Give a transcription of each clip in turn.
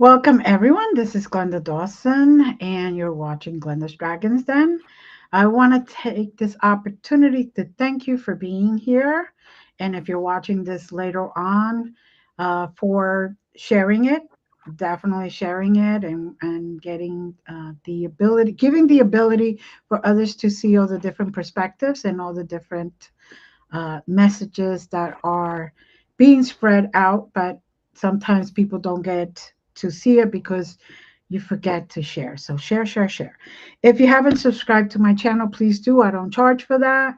Welcome, everyone. This is Glenda Dawson, and you're watching Glenda's Dragons Den. I want to take this opportunity to thank you for being here. And if you're watching this later on, for sharing it, definitely sharing it and getting the ability, giving the ability for others to see all the different perspectives and all the different messages that are being spread out, but sometimes people don't get to see it because you forget to share. So share, share, share. If you haven't subscribed to my channel, please do. I don't charge for that.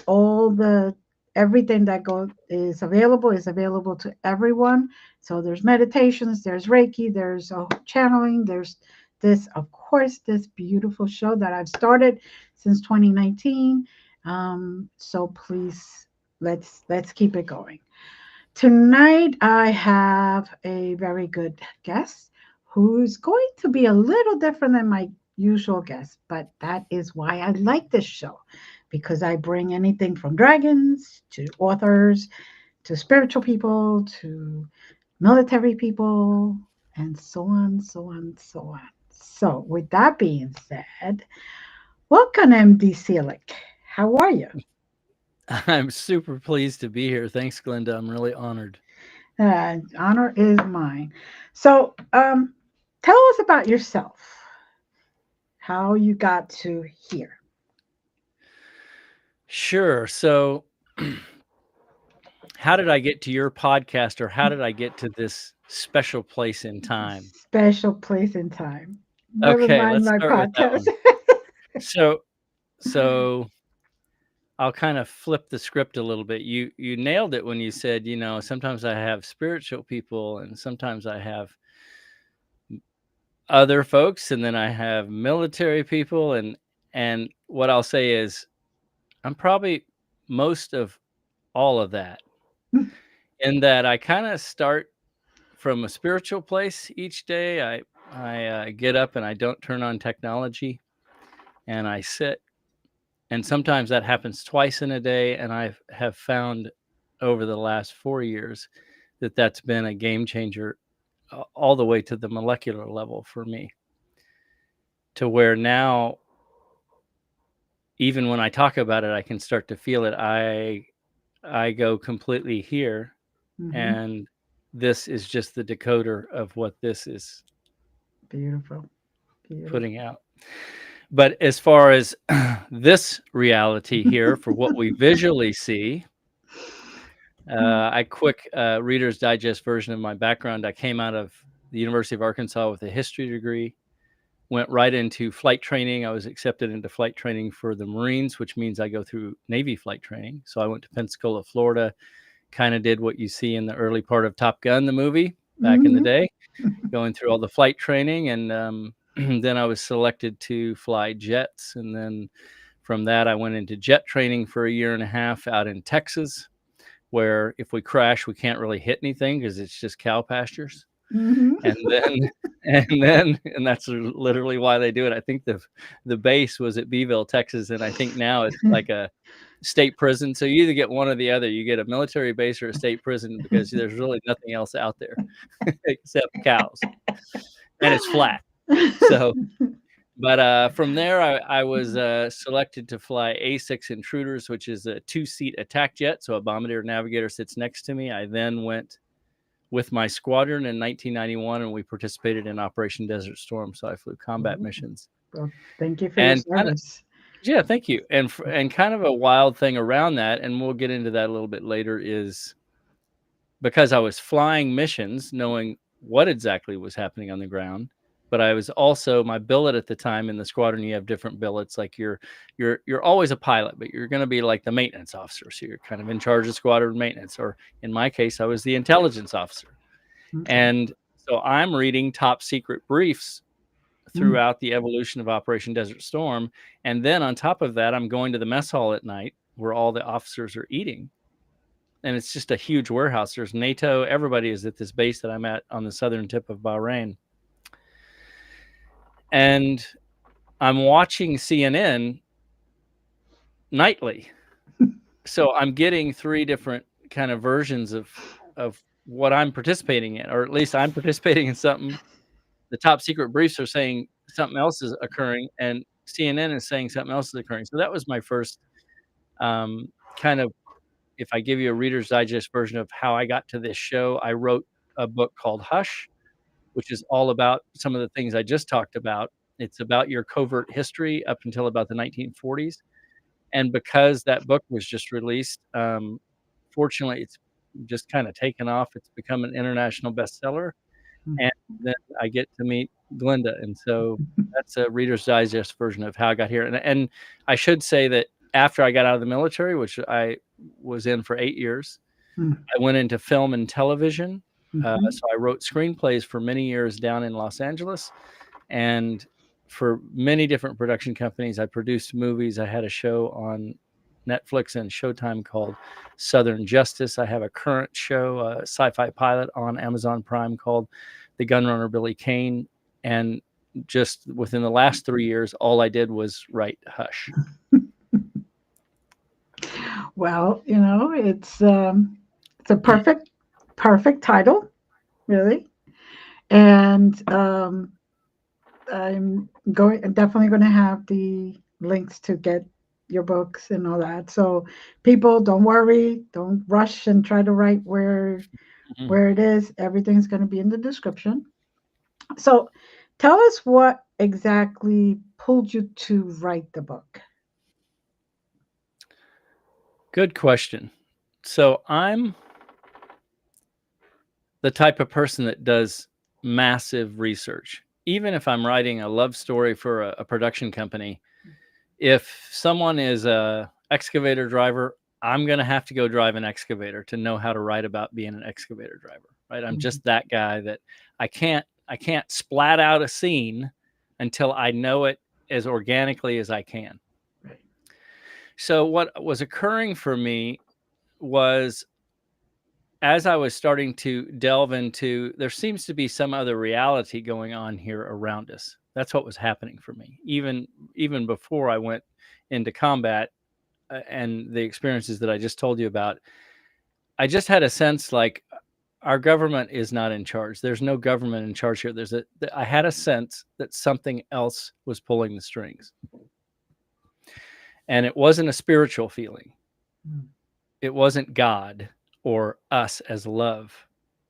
All the everything that go is available to everyone. So there's meditations, there's Reiki, there's channeling, there's this, of course, this beautiful show that I've started since 2019. So please let's keep it going. Tonight I have a very good guest who's going to be a little different than my usual guest, but that is why I like this show because I bring anything from dragons to authors to spiritual people to military people and so on, so on, so on. So, with that being said, welcome, MD Selig. How are you? I'm super pleased to be here. Thanks, Glenda. I'm really honored. Honor is mine. So, tell us about yourself, how you got to here. Sure. So, how did I get to your podcast, or how did I get to this special place in time? Special place in time. Never Okay, mind let's my start with that podcast. one. So, so I'll kind of flip the script a little bit. You nailed it when you said, sometimes I have spiritual people, and sometimes I have other folks, and then I have military people, and what I'll say is I'm probably most of all of that. In that I kind of start from a spiritual place each day. I get up and I don't turn on technology, and I sit. And sometimes that happens twice in a day. And I have found over the last 4 years that that's been a game changer, all the way to the molecular level for me, to where now, even when I talk about it, I can start to feel it. I go completely here, Hmm. and this is just the decoder of what this is Beautiful, putting beautiful. out. But as far as this reality here, for what we visually see, I quick Reader's Digest version of my background. I came out of the University of Arkansas with a history degree, went right into flight training. I was accepted into flight training for the Marines, which means I go through Navy flight training. So I went to Pensacola, Florida, kind of did what you see in the early part of Top Gun, the movie back in the Hmm. day, going through all the flight training. And then I was selected to fly jets. And then from that, I went into jet training for a year and a half out in Texas, where if we crash, we can't really hit anything because it's just cow pastures. Hmm. And then, and that's literally why they do it. I think the base was at Beeville, Texas, and I think now it's like a state prison. So you either get one or the other. You get a military base or a state prison because there's really nothing else out there except cows, and it's flat. So, but from there, I was selected to fly A6 Intruders, which is a two-seat attack jet. So a bombardier navigator sits next to me. I then went with my squadron in 1991, and we participated in Operation Desert Storm. So I flew combat missions, Well, thank you for your and kind of, service. yeah, thank you. And kind of a wild thing around that, and we'll get into that a little bit later, is because I was flying missions, knowing what exactly was happening on the ground. But I was also, my billet at the time in the squadron. You have different billets. Like you're always a pilot, but you're going to be like the maintenance officer. So you're kind of in charge of squadron maintenance. Or in my case, I was the intelligence officer. Okay. And so I'm reading top secret briefs Mm. throughout the evolution of Operation Desert Storm. And then on top of that, I'm going to the mess hall at night where all the officers are eating. And it's just a huge warehouse. There's NATO. Everybody is at this base that I'm at on the southern tip of Bahrain. And I'm watching CNN nightly. So I'm getting three different kind of versions of what I'm participating in, or at least I'm participating in something the top secret briefs are saying something else is occurring, and CNN is saying something else is occurring. So that was my first kind of, if I give you a Reader's Digest version of how I got to this show, I wrote a book called Hush, which is all about some of the things I just talked about. It's about your covert history up until about the 1940s. And because that book was just released, fortunately, it's just kind of taken off. It's become an international bestseller. And then I get to meet Glenda. And so that's a Reader's Digest version of how I got here. And I should say that after I got out of the military, which I was in for 8 years, I went into film and television. So I wrote screenplays for many years down in Los Angeles. And for many different production companies, I produced movies. I had a show on Netflix and Showtime called Southern Justice. I have a current show, a sci-fi pilot on Amazon Prime called The Gunrunner Billy Kane. And just within the last 3 years, all I did was write Hush. Well, it's a perfect title, really. And I'm definitely going to have the links to get your books and all that. So people, don't worry, don't rush and try to write where it is. Everything's going to be in the description. So tell us what exactly pulled you to write the book. Good question. So I'm the type of person that does massive research. Even if I'm writing a love story for a production company, if someone is a excavator driver, I'm going to have to go drive an excavator to know how to write about being an excavator driver, right? I'm just that guy that I can't splat out a scene until I know it as organically as I can. Right. So what was occurring for me was, as I was starting to delve into, there seems to be some other reality going on here around us. That's what was happening for me. Even before I went into combat and the experiences that I just told you about, I just had a sense like our government is not in charge. There's no government in charge here. I had a sense that something else was pulling the strings. And it wasn't a spiritual feeling. It wasn't God or us as love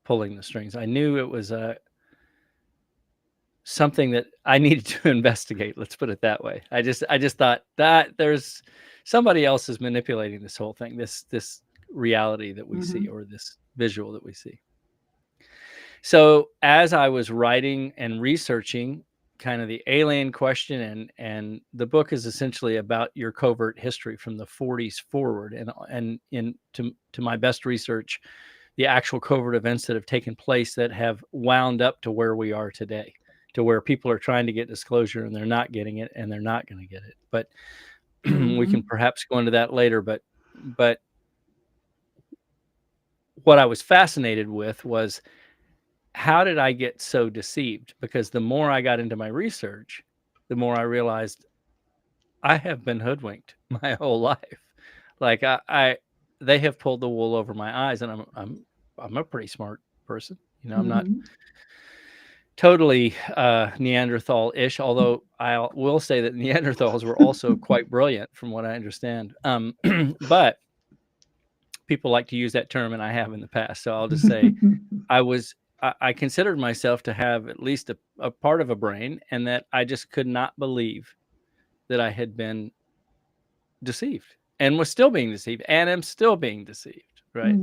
pulling the strings. I knew it was something that I needed to investigate. Let's put it that way. I just thought that there's somebody else is manipulating this whole thing, this reality that we see, or this visual that we see. So as I was writing and researching kind of the alien question, and the book is essentially about your covert history from the 40s forward, and to my best research, the actual covert events that have taken place that have wound up to where we are today, to where people are trying to get disclosure and they're not getting it, and they're not going to get it. But we can perhaps go into that later. But what I was fascinated with was, how did I get so deceived? Because the more I got into my research, the more I realized I have been hoodwinked my whole life. Like they have pulled the wool over my eyes, and I'm a pretty smart person. I'm not totally Neanderthal-ish, although I will say that Neanderthals were also quite brilliant from what I understand. But people like to use that term, and I have in the past. So I'll just say I considered myself to have at least a part of a brain, and that I just could not believe that I had been deceived and was still being deceived, and am still being deceived, right?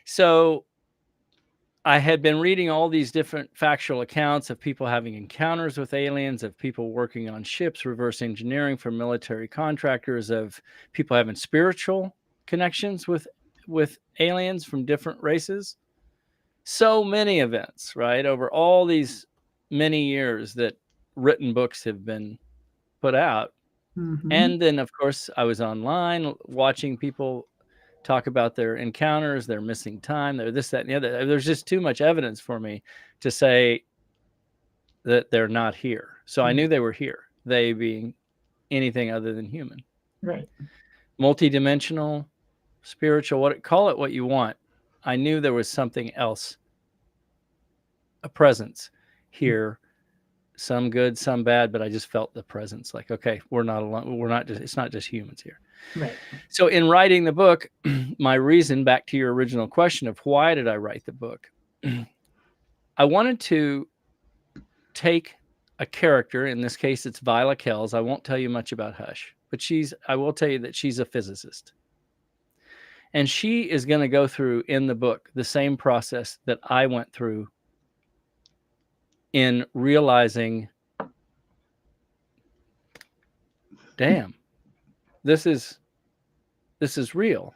So I had been reading all these different factual accounts of people having encounters with aliens, of people working on ships, reverse engineering for military contractors, of people having spiritual connections with aliens from different races. So many events, right? Over all these many years that written books have been put out. And then, of course, I was online watching people talk about their encounters, their missing time, their this, that, and the other. There's just too much evidence for me to say that they're not here. So I knew they were here, they being anything other than human. Right. Multidimensional, spiritual, call it what you want. I knew there was something else, a presence here, some good, some bad, but I just felt the presence. Like, okay, we're not alone. We're not just. It's not just humans here. Right. So in writing the book, my reason, back to your original question of why did I write the book, I wanted to take a character. In this case, it's Viola Kells. I won't tell you much about Hush, but I will tell you that she's a physicist. And she is going to go through in the book the same process that I went through in realizing, damn, this is real.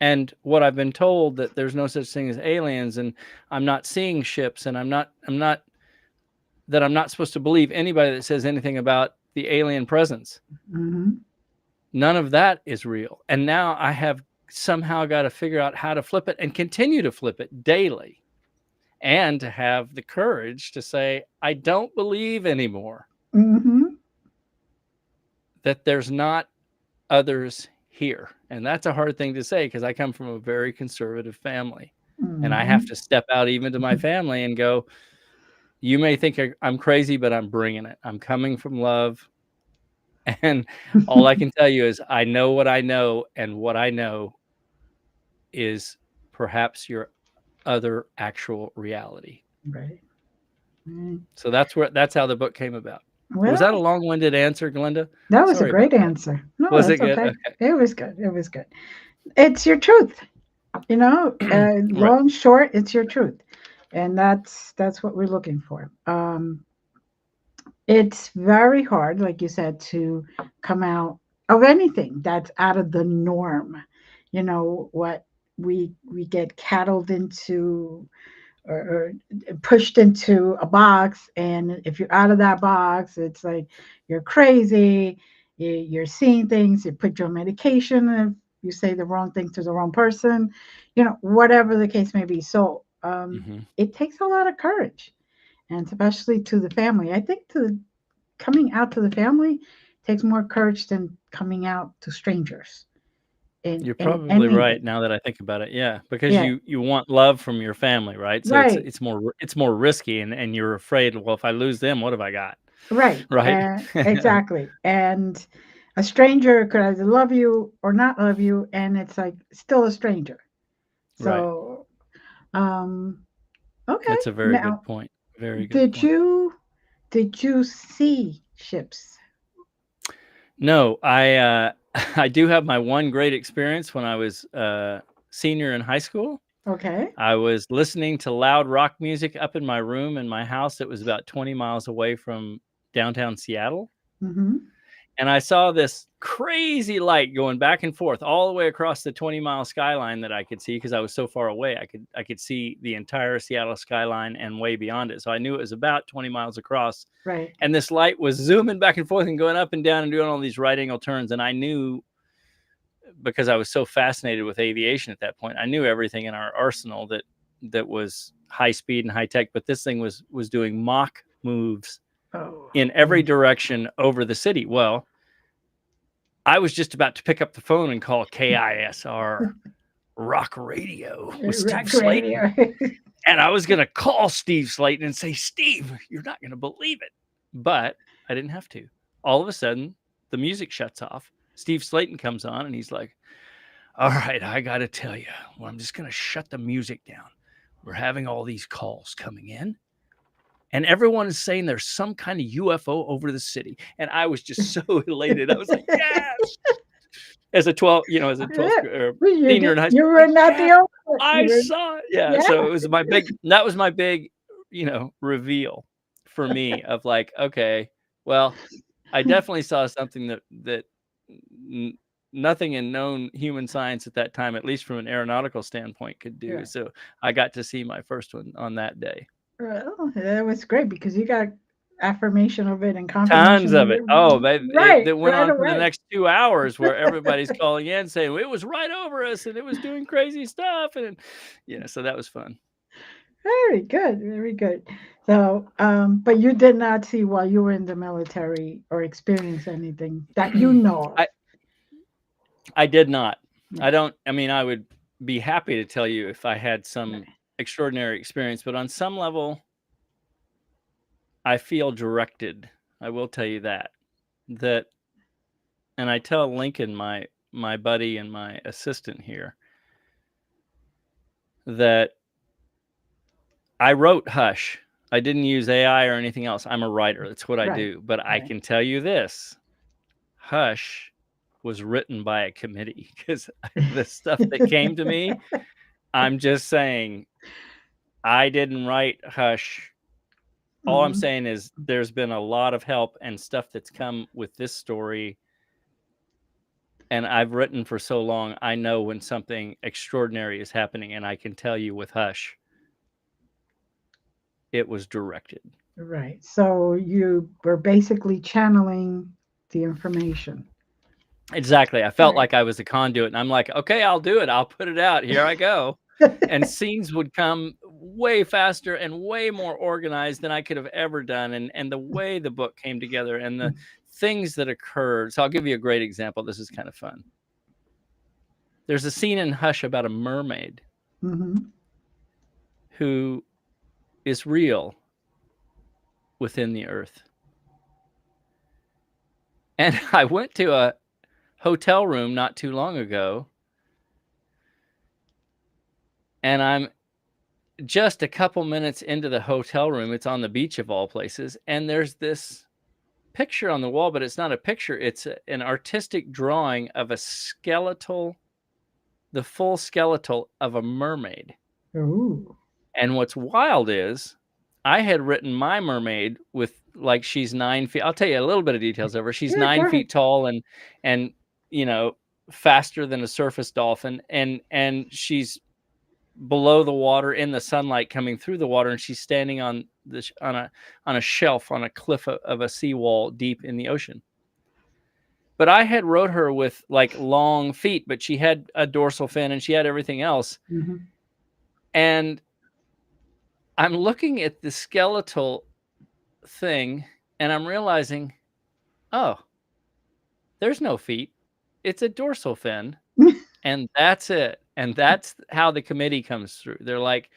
And what I've been told, that there's no such thing as aliens, and I'm not seeing ships, and I'm not supposed to believe anybody that says anything about the alien presence. Mm-hmm. None of that is real. And now I have somehow got to figure out how to flip it and continue to flip it daily, and to have the courage to say, I don't believe anymore Mm-hmm. that there's not others here. And that's a hard thing to say, because I come from a very conservative family. Mm-hmm. And I have to step out even to my family and go, you may think I'm crazy, but I'm bringing it. I'm coming from love. And all I can tell you is I know what I know, and what I know is perhaps your other actual reality. Right. Mm. So that's how the book came about. Well, Was that a long-winded answer, Glenda? that was Sorry a great about that. answer. No, Was it that's good? okay. Okay. It was good. It was good. It's your truth. Right. Long, short, it's your truth. And that's what we're looking for. It's very hard, like you said, to come out of anything that's out of the norm. What we get cattled into, or pushed into a box, and if you're out of that box, it's like you're crazy. You're seeing things. You put your medication if you say the wrong thing to the wrong person. Whatever the case may be. So Mm-hmm. it takes a lot of courage, and especially to the family. I think coming out to the family takes more courage than coming out to strangers in You're probably right, anything. now that I think about it. Yeah, because Yeah, you want love from your family, right? So right, it's more risky, and you're afraid, well, if I lose them, what have I got? right, Right? exactly. And a stranger could either love you or not love you, and it's like still a stranger. Right. So, um, okay. That's a very good Now, point. Very good did point. you did you see ships? No, I I do have my one great experience when I was senior in high school. Okay. I was listening to loud rock music up in my room in my house that was about 20 miles away from downtown Seattle. Mm-hmm. And I saw this crazy light going back and forth all the way across the 20-mile skyline that I could see, because I was so far away. I could see the entire Seattle skyline and way beyond it. So I knew it was about 20 miles across. Right. And this light was zooming back and forth and going up and down and doing all these right angle turns. And I knew, because I was so fascinated with aviation at that point, I knew everything in our arsenal that was high speed and high tech. But this thing was doing Mach moves Oh. in every direction over the city. Well, I was just about to pick up the phone and call KISR Rock Radio with Steve Slayton. And I was going to call Steve Slayton and say, Steve, you're not going to believe it. But I didn't have to. All of a sudden, the music shuts off. Steve Slayton comes on and he's like, all right, I got to tell you, well, I'm just going to shut the music down. We're having all these calls coming in, and everyone is saying there's some kind of UFO over the city. And I was just so elated. I was like, yes. As a 12th senior in high school. You were not the only one. I saw it. Yeah. Yeah. So it was that was my big, reveal for me of like, okay, well, I definitely saw something that nothing in known human science at that time, at least from an aeronautical standpoint, could do. Yeah. So I got to see my first one on that day. Well, that was great because you got affirmation of it and Tons confirmation of of it. it. Oh, Right, that went right on for the away. next 2 hours, where everybody's calling in saying it was right over us and it was doing crazy stuff. And so that was fun. Very good, very good. So, but you did not see while you were in the military or experience anything that you know of. I did not. Yeah. I would be happy to tell you if I had some Right. extraordinary experience, but on some level, I feel directed. I will tell you that. That, and I tell Lincoln, my buddy and my assistant here, that I wrote Hush. I didn't use AI or anything else. I'm a writer. That's what I Right. do. But I Right. can tell you this: Hush was written by a committee, because the stuff that came to me, I'm just saying, I didn't write Hush. All I'm Mhm. saying is there's been a lot of help and stuff that's come with this story. And I've written for so long, I know when something extraordinary is happening. And I can tell you with Hush, it was directed. Right. So you were basically channeling the information. Exactly. I felt Right. like I was a conduit, and I'm like, okay, I'll do it. I'll put it out. Here I go. And scenes would come way faster and way more organized than I could have ever done. And the way the book came together and the things that occurred. So I'll give you a great example. This is kind of fun. There's a scene in Hush about a mermaid Mm-hmm. who is real within the earth. And I went to a hotel room not too long ago, and I'm just a couple minutes into the hotel room. It's on the beach of all places. And there's this picture on the wall, but it's not a picture. It's an artistic drawing of a skeletal, the full skeletal of a mermaid. Ooh. And what's wild is I had written my mermaid with, like, she's 9 feet. I'll tell you a little bit of details of her. She's Yeah, go 9 ahead. feet tall and, you know, faster than a surface dolphin. And she's below the water in the sunlight coming through the water, and she's standing on this on a shelf on a cliff of a seawall deep in the ocean. But I had wrote her with like long feet, but she had a dorsal fin and she had everything else. Mm-hmm. And I'm looking at the skeletal thing and I'm realizing, oh, there's no feet. It's a dorsal fin. And that's it. And that's how the committee comes through. They're like,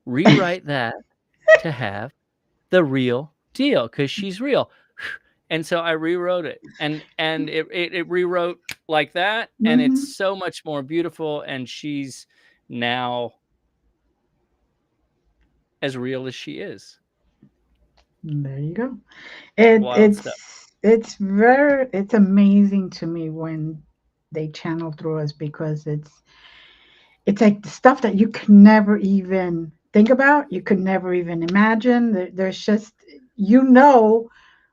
rewrite that to have the real deal, because she's real. And so I rewrote it, and it rewrote like that, and it's Mm-hmm. so much more beautiful, and she's now as real as she is. There you go. It Wild it's stuff. it's amazing to me when they channel through us because it's like the stuff that you could never even think about, you could never even imagine. There's just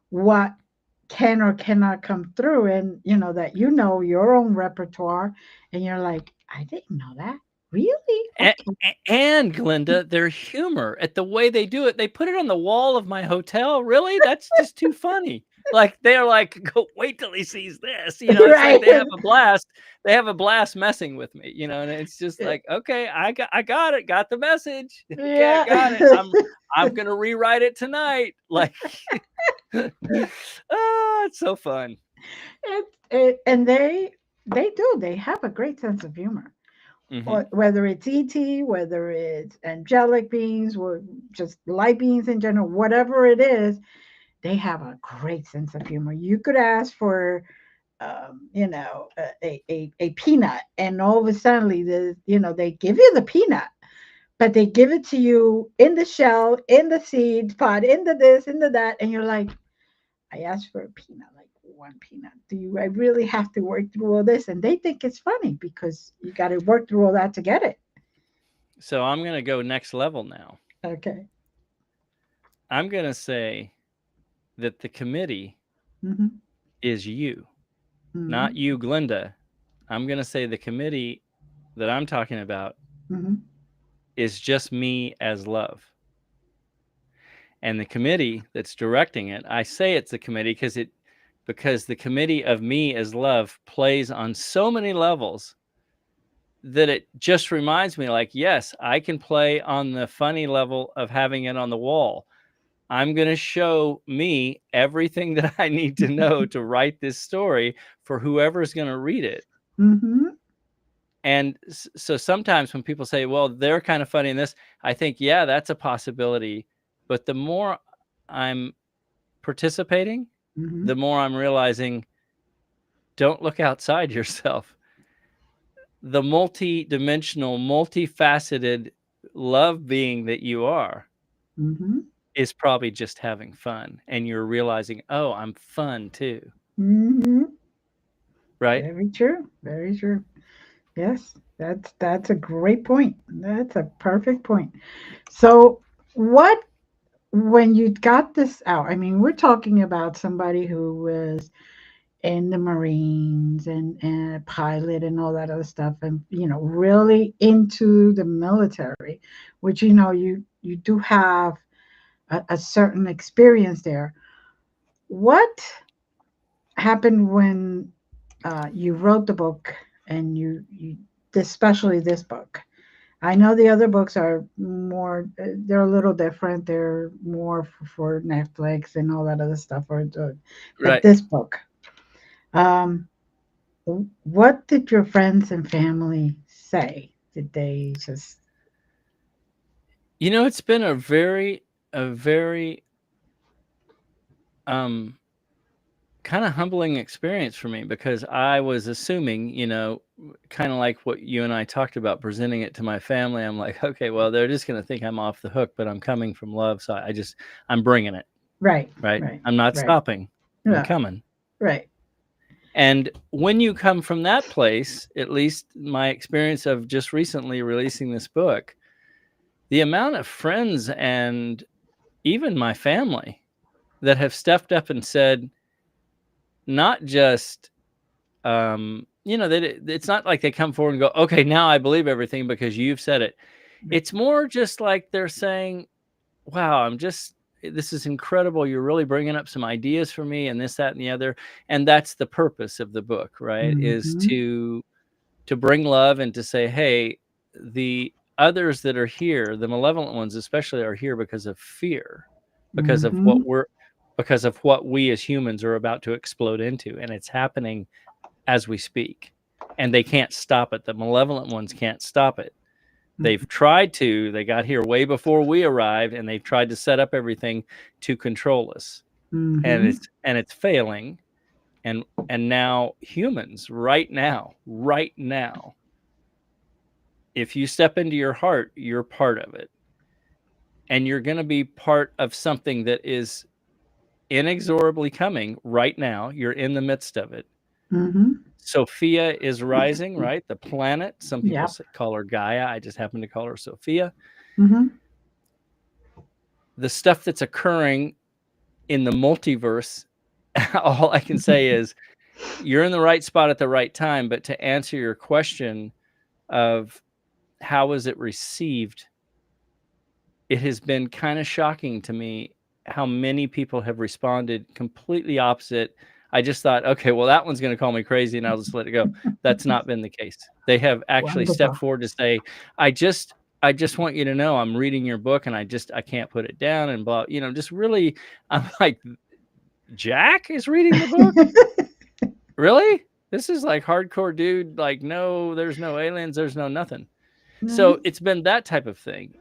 what can or cannot come through, and that your own repertoire, and you're like, I didn't know that. Really? And, Okay. and Glenda, their humor at the way they do it, they put it on the wall of my hotel. Really? That's just too funny. Like, they're like, go wait till he sees this. It's like Right. they have a blast. They have a blast messing with me, and it's just like, okay, I got it, got the message. Okay, I Yeah. got it. I'm gonna rewrite it tonight. Like, oh, it's so fun. And they have a great sense of humor. Hmm. Or whether it's ET, whether it's angelic beings, or just light beings in general, whatever it is, they have a great sense of humor. You could ask for, a peanut, and all of a sudden, they give you the peanut, but they give it to you in the shell, in the seed pod, into this, into that, and you're like, I asked for a peanut, like one peanut. I really have to work through all this? And they think it's funny because you got to work through all that to get it. So I'm gonna go next level now. Okay. I'm gonna say that the committee Mm-hmm. is you, not Mm-hmm. you, Glenda. I'm going to say the committee that I'm talking about Mm-hmm. is just me as love. And the committee that's directing it, I say it's a committee because the committee of me as love plays on so many levels that it just reminds me, like, yes, I can play on the funny level of having it on the wall. I'm going to show me everything that I need to know to write this story for whoever's going to read it. Mm-hmm. And so sometimes when people say, well, they're kind of funny in this, I think, yeah, that's a possibility. But the more I'm participating, Mm-hmm. the more I'm realizing, don't look outside yourself. The multi-dimensional, multifaceted love being that you are Mm-hmm. is probably just having fun. And you're realizing, oh, I'm fun too. Mm-hmm. Right? Very true. Very true. Yes, that's a great point. That's a perfect point. So, what when you got this out? I mean, we're talking about somebody who was in the Marines and a pilot and all that other stuff, and really into the military, which you do have a certain experience there. What happened when you wrote the book and you especially this book? I know the other books are more, they're a little different. They're more for Netflix and all that other stuff. But Right. this book, um, what did your friends and family say? Did they just, It's been a very um kind of humbling experience for me because I was assuming, kind of like what you and I talked about, presenting it to my family. I'm like, okay, well, they're just going to think I'm off the hook, but I'm coming from love. So I'm bringing it, right, right? right, I'm not right, stopping. I'm yeah, coming. right, And when you come from that place, at least my experience of just recently releasing this book, the amount of friends and even my family that have stepped up and said, not just, it's not like they come forward and go, okay, now I believe everything because you've said it. right. It's more just like they're saying, wow, this is incredible. You're really bringing up some ideas for me and this, that, and the other. And that's the purpose of the book, right? Is Mm-hmm, to bring love and to say, hey, the others that are here, the malevolent ones especially, are here because of fear, because of mm-hmm, what we as humans are about to explode into, and it's happening as we speak. And they can't stop it. The malevolent ones can't stop it. They've tried to. They got here way before we arrived, and they've tried to set up everything to control us. And mm-hmm, it's failing. And now humans, right now, if you step into your heart, you're part of it. And you're going to be part of something that is inexorably coming right now. You're in the midst of it. mm-hmm. Sophia is rising, right? The planet. Some people Yep. call her Gaia. I just happen to call her Sophia. Mm-hmm. The stuff that's occurring in the multiverse, all I can say is you're in the right spot at the right time. But to answer your question of how was it received, it has been kind of shocking to me how many people have responded completely opposite. I just thought, okay, well, that one's going to call me crazy and I'll just let it go. That's not been the case. They have actually stepped Wonderful. forward to say, I just want you to know I'm reading your book and I can't put it down and blah, just really, I'm like, Jack is reading the book? Really? This is like hardcore dude. Like, no, there's no aliens. There's no nothing. So it's been that type of thing,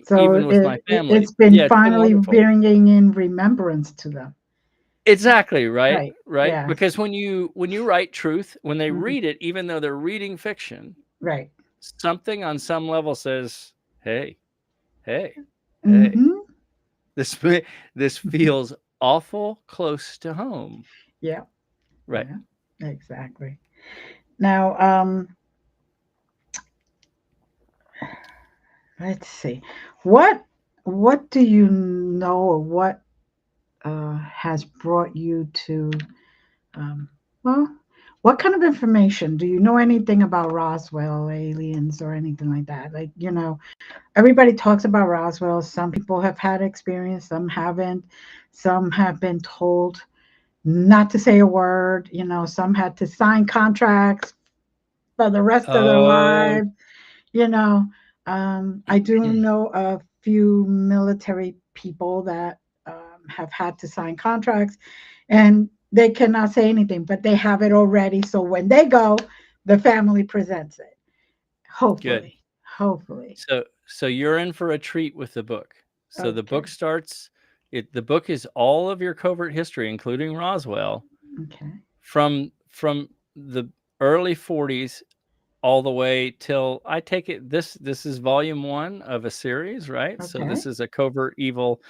So even with my family. it's been Yeah, it's been finally wonderful. bringing in remembrance to them. Exactly, right, Right. right. Yes. Because when you write truth, when they Mhm. read it, even though they're reading fiction, Right. something on some level says, "Hey, hey, hey, Mm-hmm. this this feels awful close to home." Yeah. Right. Yeah. Exactly. Now, let's see. What what do you know, or what has brought you to um, well, what kind of information do you know anything about Roswell aliens or anything like that? Like, everybody talks about Roswell. Some people have had experience, some haven't. Some have been told not to say a word. Some had to sign contracts for the rest of their Oh, lives. You know, I do know a few military people that have had to sign contracts, and they cannot say anything, but they have it already. So when they go, the family presents it. good. Hopefully, hopefully. So you're in for a treat with the book. So the book Okay. starts. The book is all of your covert history, including Roswell, Okay. from the early 40s all the way till, I take it, this is volume one of a series, right? So Okay. this is a covert evil.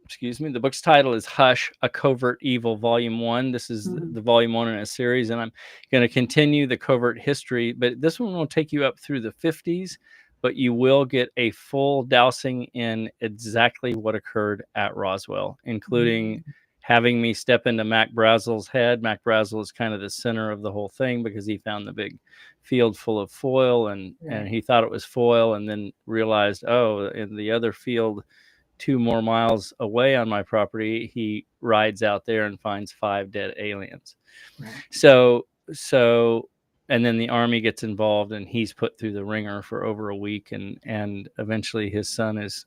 Excuse me. The book's title is Hush, A Covert Evil, Volume 1. This is Hmm. the Volume 1 in a series, and I'm going to continue the covert history, but this one will take you up through the 50s, but you will get a full dousing in exactly what occurred at Roswell, including having me step into Mac Brazel's head. Mac Brazel is kind of the center of the whole thing because he found the big field full of foil, and Right. he thought it was foil, and then realized, oh, in the other field 2 more miles away on my property, he rides out there and finds 5 dead aliens. Right. So and then the Army gets involved, and he's put through the ringer for over a week, and eventually his son is,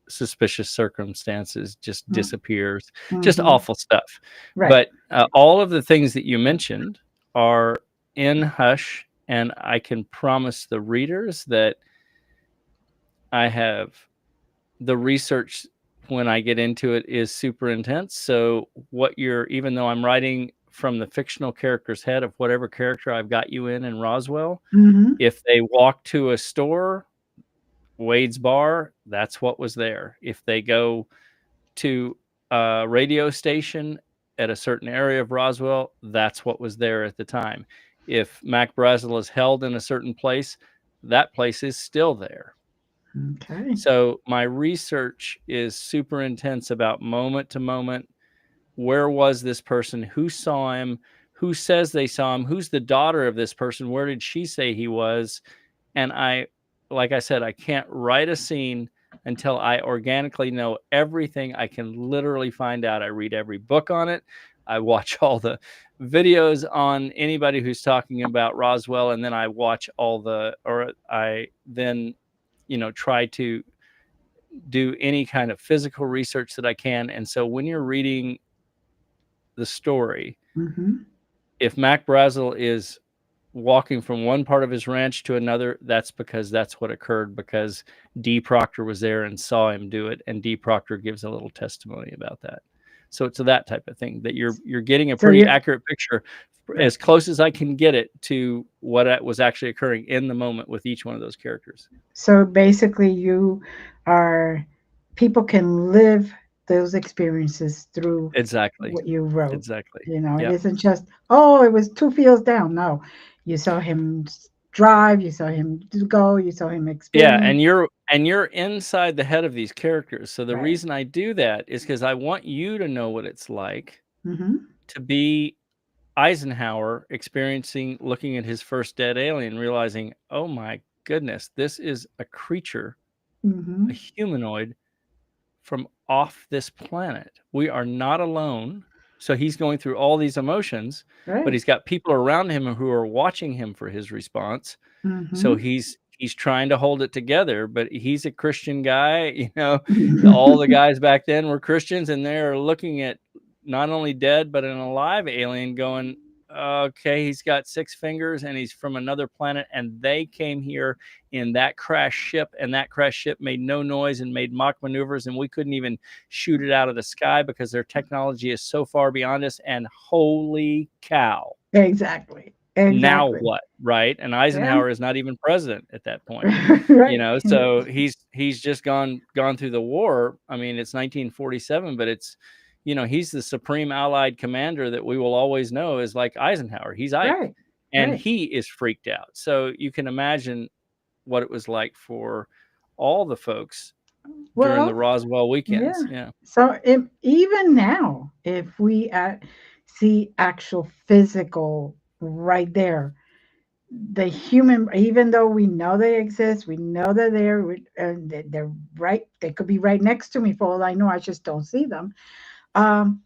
suspicious circumstances, just disappears. Just Mm-hmm. awful stuff. Right. But all of the things that you mentioned are in Hush, and I can promise the readers that I have the research when I get into it is super intense. So even though I'm writing from the fictional character's head of whatever character I've got you in Roswell, Mm-hmm. if they walk to a store, Wade's bar, that's what was there. If they go to a radio station at a certain area of Roswell, that's what was there at the time. If Mac Brazel is held in a certain place, that place is still there. Okay. So my research is super intense about moment to moment. Where was this person? Who saw him? Who says they saw him? Who's the daughter of this person? Where did she say he was? And like I said, I can't write a scene until I organically know everything. I can literally find out. I read every book on it. I watch all the videos on anybody who's talking about Roswell, and then I watch I then, try to do any kind of physical research that I can. And so when you're reading the story, Mm-hmm. if Mac Brazel is walking from one part of his ranch to another, that's because that's what occurred, because D. Proctor was there and saw him do it, and D. Proctor gives a little testimony about that. So it's that type of thing that you're getting a So pretty you accurate picture, right. as close as I can get it to what was actually occurring in the moment with each one of those characters. So basically, you are people can live those experiences through Exactly. what you wrote. Exactly. You know, it Yep. isn't just, oh, it was 2 fields down. No, you saw him drive, you saw him go, you saw him Yeah, experience. and you're inside the head of these characters. So the Right. reason I do that is because I want you to know what it's like Mm-hmm. to be Eisenhower looking at his first dead alien, realizing, oh my goodness, this is a creature, a Mm-hmm. humanoid from off this planet. We are not alone. So he's going through all these emotions, but Right. he's got people around him who are watching him for his response. So Mm-hmm. he's trying to hold it together, but he's a Christian guy. All the guys back then were Christians, and they're looking at not only dead but an alive alien, going, okay, he's got 6 fingers and he's from another planet, and they came here in that crash ship, and that crash ship made no noise and made mock maneuvers, and we couldn't even shoot it out of the sky because their technology is so far beyond us. And holy cow, Exactly. now Exactly. what, right? And Yeah. Eisenhower is not even president at that point, Right. so he's just gone through the war. I mean, it's 1947, but he's the supreme Allied commander that we will always know as like Eisenhower. He's Ike, Right. and Right. he is freaked out. So you can imagine what it was like for all the folks during the Well, Roswell weekends. yeah. Yeah. So even now, if we see actual physical right there, the human, even though we know they exist, we know they're there, and they're right. They could be right next to me for all I know. I just don't see them. Um,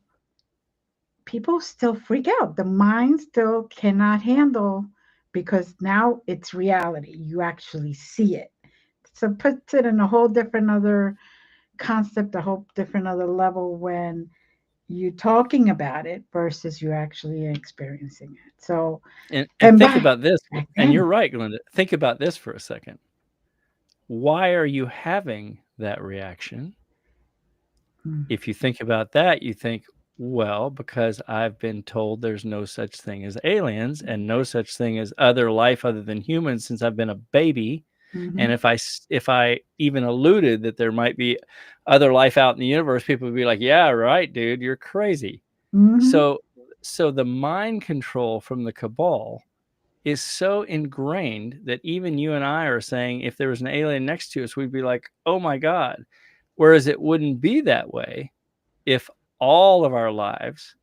People still freak out. The mind still cannot handle because now it's reality. You actually see it. So puts it in a whole different other concept, a whole different other level when you talking about it versus you actually experiencing it. So And and think back about this, back and you're then, right, Glenda. Think about this for a second. why are you having that reaction? Mm. If you think about that, you think, well, because I've been told there's no such thing as aliens and no such thing as other life other than humans since I've been a baby. And Mhm. if I even alluded that there might be other life out in the universe, people would be like, "Yeah, right, dude, you're crazy." Mhm. So so the mind control from the cabal is so ingrained that even you and I are saying if there was an alien next to us, we'd be like, "Oh my God." Whereas it wouldn't be that way if all of our lives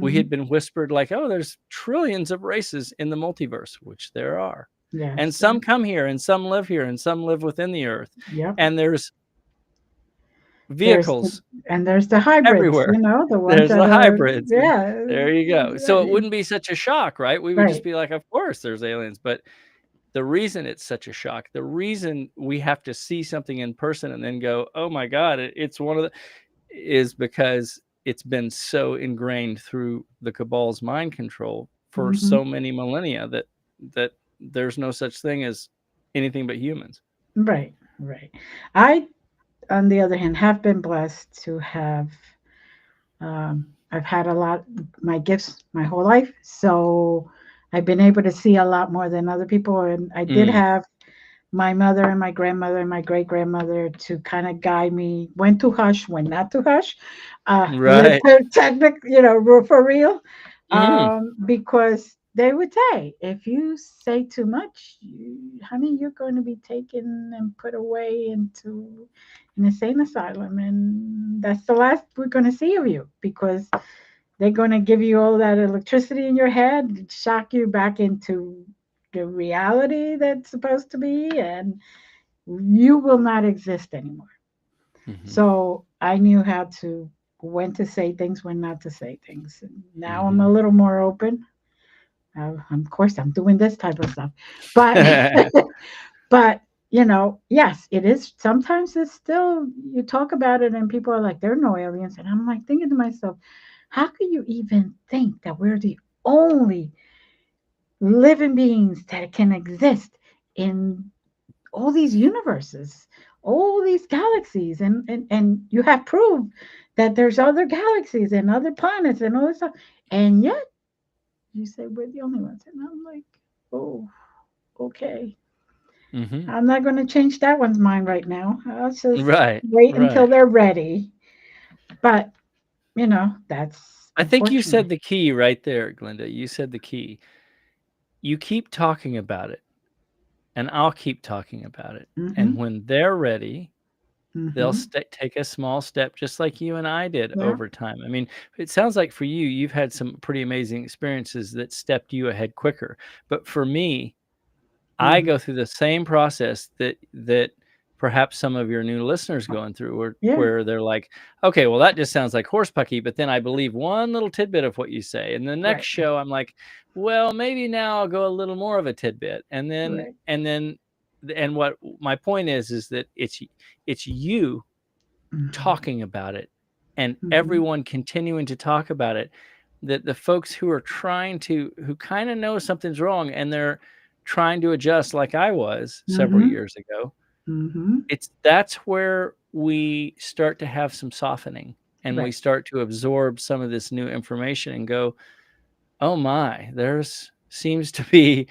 we Mhm. had been whispered like, "Oh, there's trillions of races in the multiverse," which there are. And Yes. some come here and some live here and some live within the earth. Yep. And there's There's the, vehicles and there's the hybrids, everywhere. the ones There's that the are, hybrids, and yeah, there you go. So it wouldn't be such a shock, right? We would just right. be like, "Of course there's aliens." But the reason it's such a shock, the reason we have to see something in person and then go, "Oh my God, it's one of the," is because it's been so ingrained through the cabal's mind control for Hmm. so many millennia that there's no such thing as anything but humans. Right, right. I, on the other hand, have been blessed to have. I've had a lot my gifts my whole life, so I've been able to see a lot more than other people, and I did Mm, have my mother and my grandmother and my great grandmother to kind of guide me when to hush, when not to hush, right. technic, for real, Mm, because they would say, if you say too much, honey, you're going to be taken and put away into an insane asylum, and that's the last we're going to see of you because they're going to give you all that electricity in your head, shock you back into the reality that's supposed to be, and you will not exist anymore. mhm, So I knew how to when to say things, when not to say things. And now I'm a mhm. little more open. Of course, I'm doing this type of stuff, but but yes, it is. Sometimes it's still you talk about it and people are like, "There are no aliens," and I'm like thinking to myself, how can you even think that we're the only living beings that can exist in all these universes, all these galaxies, and you have proved that there's other galaxies and other planets and all this stuff, and yet you say we're the only ones, and I'm like, oh, okay. Mhm. I'm not going to change that one's mind right now. I'll just Right, wait until right. they're ready. But that's I think you unfortunate. said the key right there, Glenda. You said the key. You keep talking about it, and I'll keep talking about it. And Mm-hmm. when they're ready, they'll Mm-hmm. take a small step just like you and I did Yeah. over time. I mean, it sounds like for you, you've had some pretty amazing experiences that stepped you ahead quicker. But for me, I Mm-hmm. go through the same process that perhaps some of your new listeners going through Yeah. where they're like, "Okay, well, that just sounds like horsepucky," but then I believe one little tidbit of what you say. And the next Right. show, I'm like, "Well, maybe now I'll go a little more of a tidbit." Right. And what my point is that it's you Mm-hmm. talking about it and Mm-hmm. everyone continuing to talk about it, that the folks who are who kind of know something's wrong and they're trying to adjust like I was several Mm-hmm. years ago, Mm-hmm. that's where we start to have some softening and we Right. start to absorb some of this new information and go, oh my, there's seems to be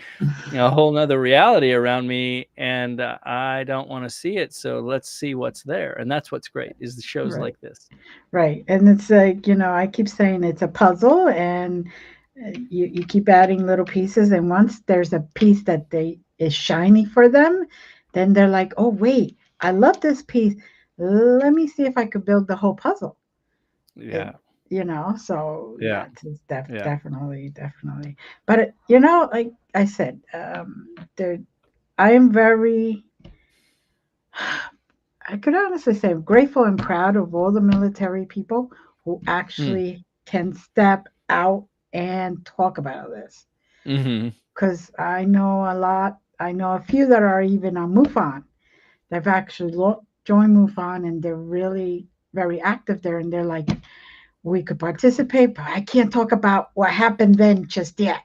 a whole nother reality around me, and I don't want to see it. So let's see what's there. And that's what's great is the shows Right. like this. Right. And it's like, I keep saying it's a puzzle, and you keep adding little pieces. And once there's a piece that they is shiny for them, then they're like, oh, wait, I love this piece. Let me see if I could build the whole puzzle. And, Yeah. so Yeah. that's Yeah. definitely, definitely. But, like I said, there, I am very, I could honestly say I'm grateful and proud of all the military people who Mm. actually can step out and talk about this. Mhm. Because I know a lot. I know a few that are even on MUFON. They've actually joined MUFON and they're really very active there. And they're like, we could participate, but I can't talk about what happened then just yet.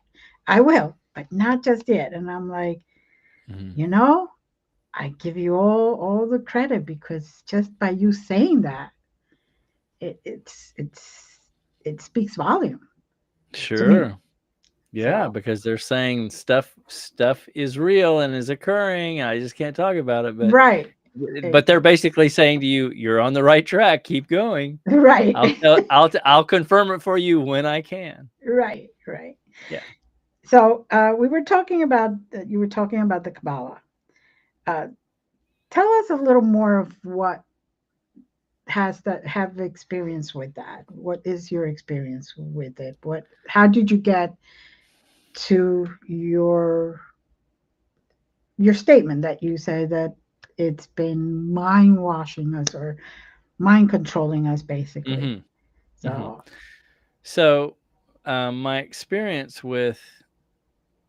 I will, but not just yet. And I'm like, Mhm. you know, I give you all the credit, because just by you saying that, it, it's it's it speaks volume to me. Sure. Yeah, So because they're saying stuff is real and is occurring. I just can't talk about it, right, but they're basically saying to you, you're on the right track. Keep going. right, I'll confirm it for you when I can. right, right. Yeah. So we were talking about you were talking about the Kabbalah. Uh, Tell us a little more of what has that have experience with that. What is your experience with it? What How did you get to your statement that you say that it's been mind washing us or mind controlling us, basically? Hmm. Hmm. So, So, my experience with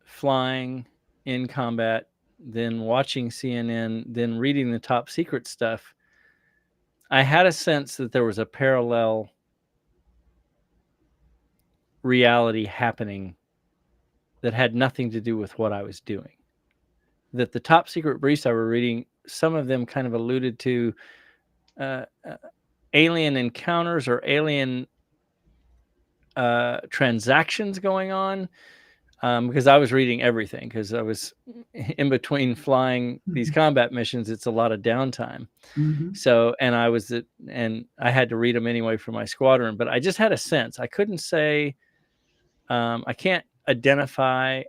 flying in combat, then watching CNN, then reading the top secret stuff, I had a sense that there was a parallel reality happening that had nothing to do with what I was doing. That the top secret briefs I were reading, some of them kind of alluded to uh, uh, alien encounters or alien transactions going on, because I was reading everything because I was in between flying these mhm, combat missions. It's a lot of downtime. mhm, So, and I had to read them anyway for my squadron, but I just had a sense. I couldn't say, I can't identify,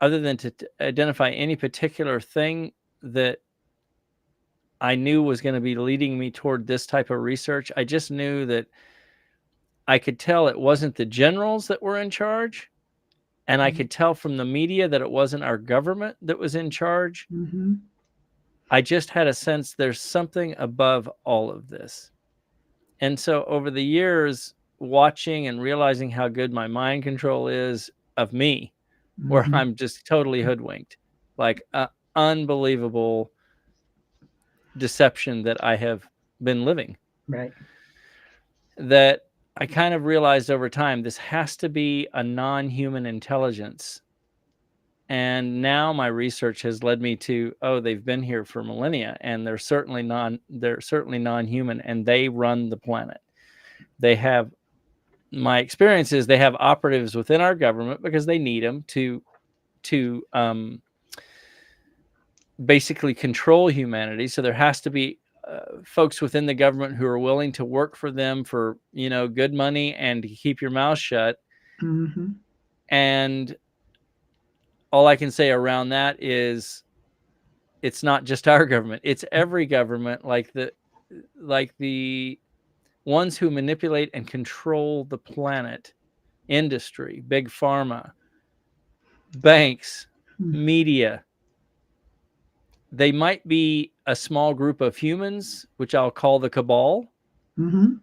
other than to identify any particular thing that I knew was going to be leading me toward this type of research. I just knew that I could tell it wasn't the generals that were in charge. And I could tell from the media that it wasn't our government that was in charge. mhm, I just had a sense there's something above all of this. And so over the years, watching and realizing how good my mind control is of me, where mhm, I'm just totally hoodwinked, like unbelievable deception that I have been living, right. that I kind of realized over time this has to be a non-human intelligence. And now my research has led me to, oh, they've been here for millennia, and they're certainly non-human, and they run the planet. They have My experience is they have operatives within our government because they need them to basically control humanity. So there has to be folks within the government who are willing to work for them for good money and to keep your mouth shut. Mhm, And all I can say around that is it's not just our government; it's every government. Like the ones who manipulate and control the planet, industry, big pharma, banks, media. They might be a small group of humans, which I'll call the cabal, mhm,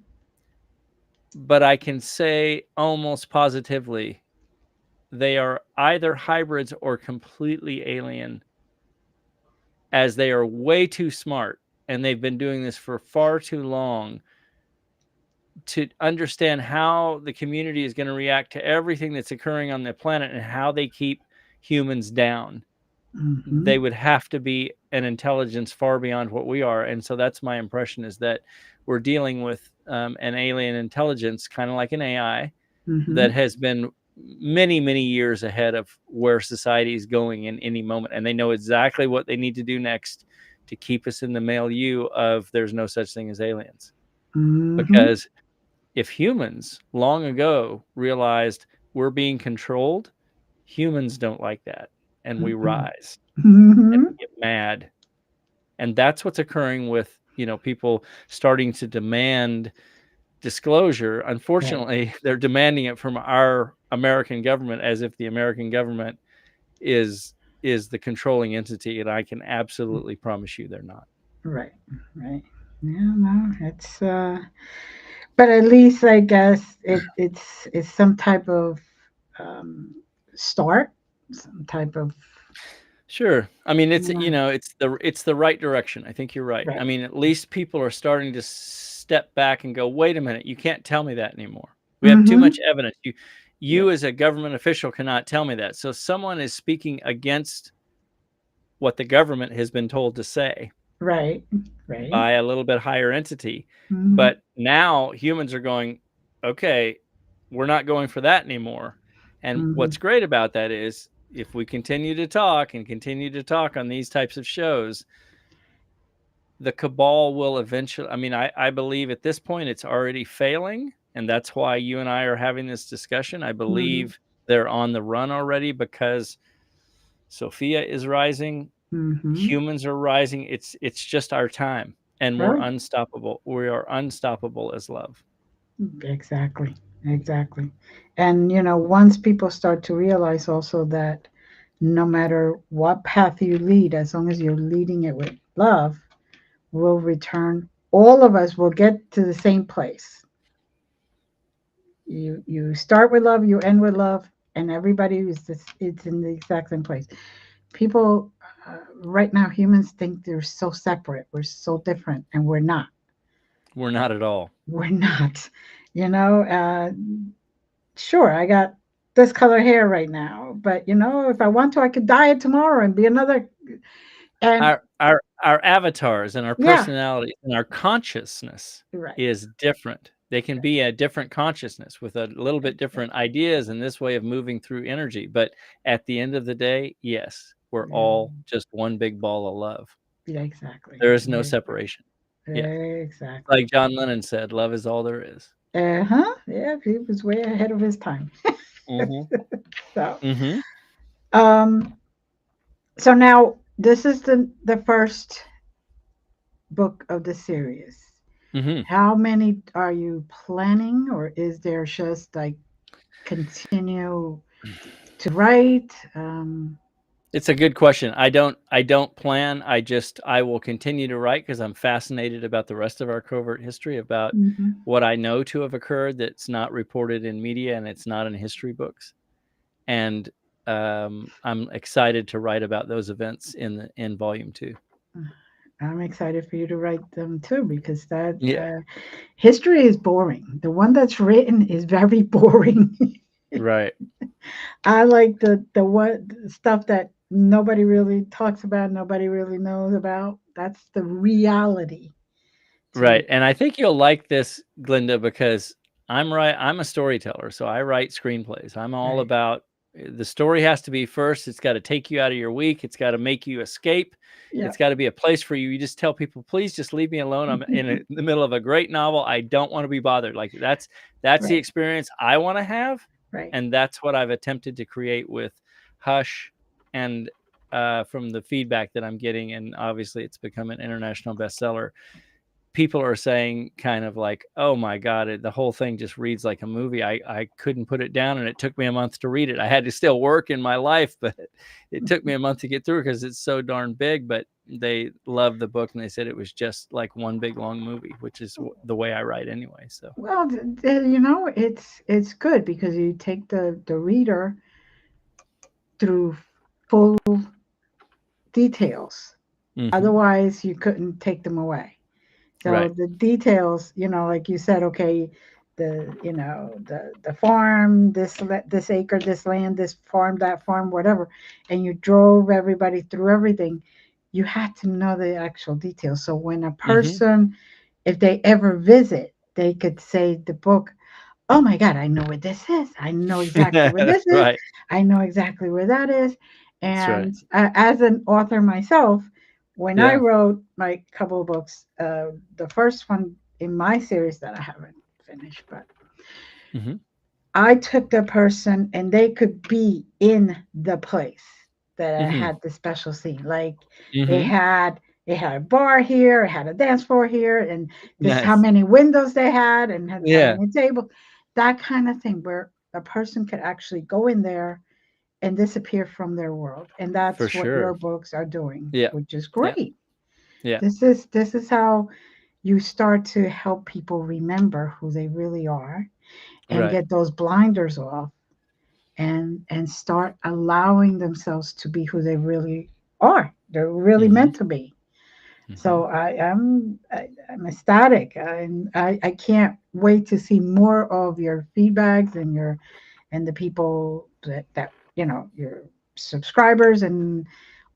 but I can say almost positively they are either hybrids or completely alien, as they are way too smart and they've been doing this for far too long to understand how the community is going to react to everything that's occurring on the planet and how they keep humans down. They mhm, would have to be an intelligence far beyond what we are. And so that's my impression, is that we're dealing with an alien intelligence, kind of like an AI, that mhm, has been many, many years ahead of where society is going in any moment. And they know exactly what they need to do next to keep us in the milieu of there's no such thing as aliens. mhm, Because if humans long ago realized we're being controlled, humans don't like that. And we mhm, rise and we mhm, get mad. And that's what's occurring with, people starting to demand disclosure. right. Unfortunately, they're demanding it from our American government as if the American government is is the controlling entity, and I can absolutely promise you they're not. Right, right. Yeah, no, but at least I guess it's some type of um, start, some type of, Sure. I mean, it's you know, it's the right direction. I think you're right. I right. mean, at least people are starting to step back and go, "Wait a minute, you can't tell me that anymore. We have too Mm-hmm. much evidence. You Right. as a government official cannot tell me that." So someone is speaking against what the government has been told to say Right. Right. by a little bit higher entity. Mm-hmm. But now humans are going, okay, we're not going for that anymore. And Mm-hmm. what's great about that is if we continue to talk and continue to talk on these types of shows, the cabal will eventually, I mean, I believe at this point it's already failing. And that's why you and I are having this discussion. I Mm-hmm. believe they're on the run already because Sophia is rising, Mm-hmm. humans are rising. It's just our time, and we're Right. unstoppable. We are unstoppable as love. Exactly. Exactly. And once people start to realize also that no matter what path you lead, as long as you're leading it with love, will return. All of us will get to the same place. You start with love, you end with love, and everybody is this. It's in the exact same place. People right now, humans think they're so separate. We're so different, and we're not. We're not at all. We're not. You know, sure, I got this color hair right now, but if I want to, I could dye it tomorrow and be another. And Our avatars and our yeah, personality and our consciousness right. is different. They can be a different consciousness with a little bit different ideas and this way of moving through energy. But at the end of the day, yes, we're all just one big ball of love. Yeah, exactly. There is no separation. Yeah. Exactly. Like John Lennon said, love is all there is. Uh-huh. Yeah, he was way ahead of his time. Mm-hmm. So, Mm-hmm. um, so now this is the first book of the series. Mm-hmm. How many are you planning, or is there just like continue to write? It's a good question. I don't plan. I will continue to write because I'm fascinated about the rest of our covert history, about Mhm. what I know to have occurred that's not reported in media and it's not in history books. And I'm excited to write about those events in volume 2. I'm excited for you to write them too because that Yeah. history is boring. The one that's written is very boring. Right. I like the what stuff that nobody really talks about, nobody really knows about. That's the reality to Right. it. And I think you'll like this, Glenda, because I'm a storyteller, so I write screenplays. I'm all Right. about the story has to be first. It's got to take you out of your week. It's got to make you escape. Yeah. It's got to be a place for you. You just tell people, please just leave me alone. I'm in the middle of a great novel. I don't want to be bothered. Like that's the Right. experience I want to have, Right. and that's what I've attempted to create with Hush, and from the feedback that I'm getting, and obviously it's become an international bestseller. People are saying kind of like, oh my God, the whole thing just reads like a movie. I couldn't put it down and it took me a month to read it. I had to still work in my life, but it took me a month to get through because it's so darn big. But they loved the book and they said it was just like one big long movie, which is the way I write anyway. So, Well, it's good because you take the reader through full details. mm-hmm. Otherwise, you couldn't take them away. Right. So the details, like you said, okay, the farm, this acre, this land, this farm, that farm, whatever, and you drove everybody through everything. You had to know the actual details. So when a Mm-hmm. person, if they ever visit, they could say the book, oh my God, I know what this is. I know exactly where this is. Right. I know exactly where that is. That's right. And as an author myself, when I Yeah. wrote my couple of books, the first one in my series that I haven't finished, but Mm-hmm. I took the person and they could be in the place that I Mm-hmm. had the special scene. Like it Mm-hmm. had it had a bar here, it had a dance floor here, and this is how Nice. many windows they had, and how Yeah, many tables, that kind of thing, where a person could actually go in there and disappear from their world. And for that's what your sure. books are doing, Yeah. which is Yeah. great. Yeah. This is how you start to help people remember who they really are and Right. get those blinders off and start allowing themselves to be who they really are. They're really Mm-hmm. meant to be. Mm-hmm. So I'm ecstatic. I can't wait to see more of your feedbacks and the people that your subscribers and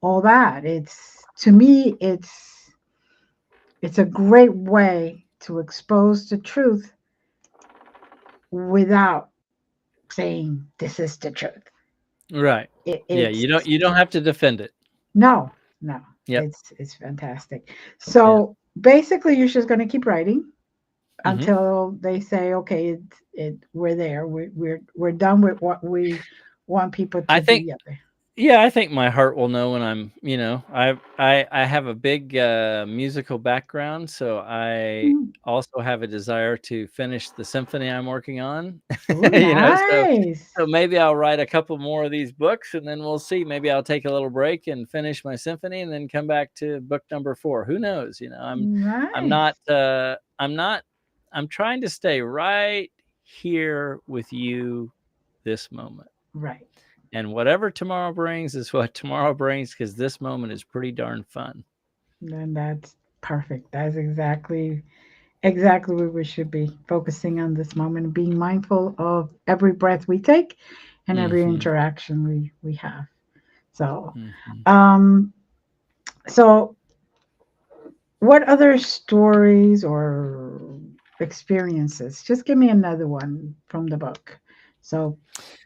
all that. It's to me, it's a great way to expose the truth without saying this is the truth. Right. Yeah, It's you don't have to defend it. no, no. Yep. It's fantastic. Yeah. So basically, you're just going to keep writing Hmm. until they say, okay, we're there. We're done with what we want people to I do. think Yeah. Yeah, I think my heart will know when I'm, I have a big musical background, so I Mm. also have a desire to finish the symphony I'm working on. Oh, So nice. maybe I'll write a couple more of these books, and then we'll see. Maybe I'll take a little break and finish my symphony, and then come back to book number 4. Who knows? I'm not, Nice. I'm trying to stay right here with you this moment. Right. And whatever tomorrow brings is what tomorrow brings, because this moment is pretty darn fun. Then that's perfect. That's exactly where we should be focusing on this moment and being mindful of every breath we take and every Hmm. interaction we have. So, Hmm. um, so what other stories or experiences? Just give me another one from the book, so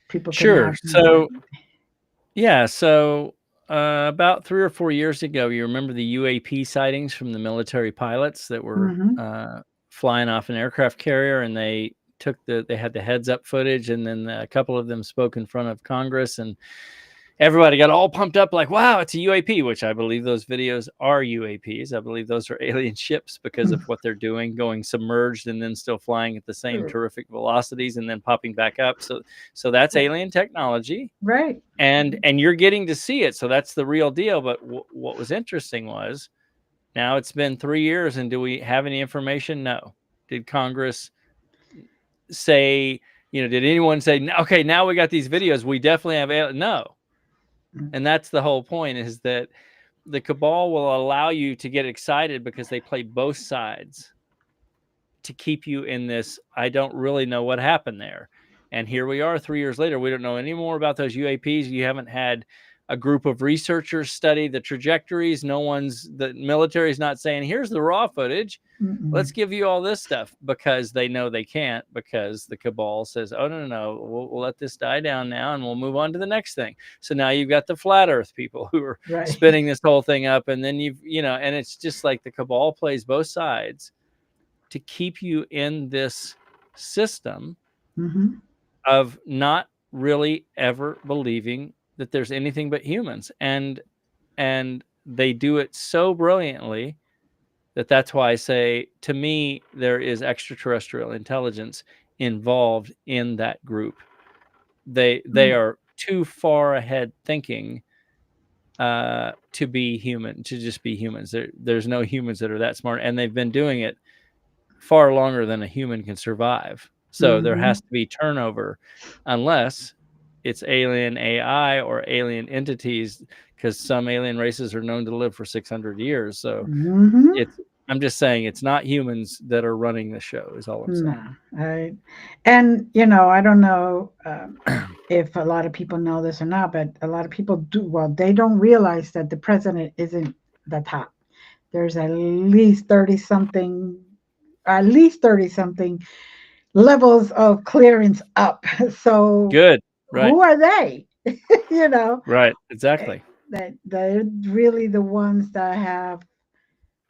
people can Sure. have more. So, yeah. So, about 3 or 4 years ago, you remember the UAP sightings from the military pilots that were Mm-hmm. flying off an aircraft carrier, and they had the heads up footage, and then a couple of them spoke in front of Congress, and everybody got all pumped up like, wow, it's a UAP, which I believe those videos are UAPs. I believe those are alien ships because of what they're doing, going submerged and then still flying at the same terrific velocities and then popping back up. So that's alien technology. Right. And you're getting to see it. So that's the real deal. But what was interesting was, now it's been 3 years, and do we have any information? No. Did Congress say, did anyone say, okay, now we got these videos, we definitely have no. And that's the whole point, is that the cabal will allow you to get excited because they play both sides to keep you in this, I don't really know what happened there. And here we are 3 years later. We don't know any more about those UAPs. You haven't had a group of researchers study the trajectories. The military's not saying, here's the raw footage. Mm-mm. Let's give you all this stuff, because they know they can't, because the cabal says, oh, no. We'll let this die down now, and we'll move on to the next thing. So now you've got the flat earth people who are Right. spinning this whole thing up. And then and it's just like the cabal plays both sides to keep you in this system Mm-hmm. of not really ever believing that there's anything but humans. And they do it so brilliantly that's why I say, to me, there is extraterrestrial intelligence involved in that group. They are too far ahead thinking to be human, to just be humans. There's no humans that are that smart, and they've been doing it far longer than a human can survive. So there Mm-hmm. has to be turnover, unless it's alien AI or alien entities, because some alien races are known to live for 600 years. So Mm-hmm. I'm just saying, it's not humans that are running the show, is all I'm No, saying. and I don't know if a lot of people know this or not, but a lot of people do. Well, they don't realize that the president isn't the top. There's at least 30 something levels of clearance up. So Good. Right. who are they? you know, Right. eh, Exactly. that they're really the ones that have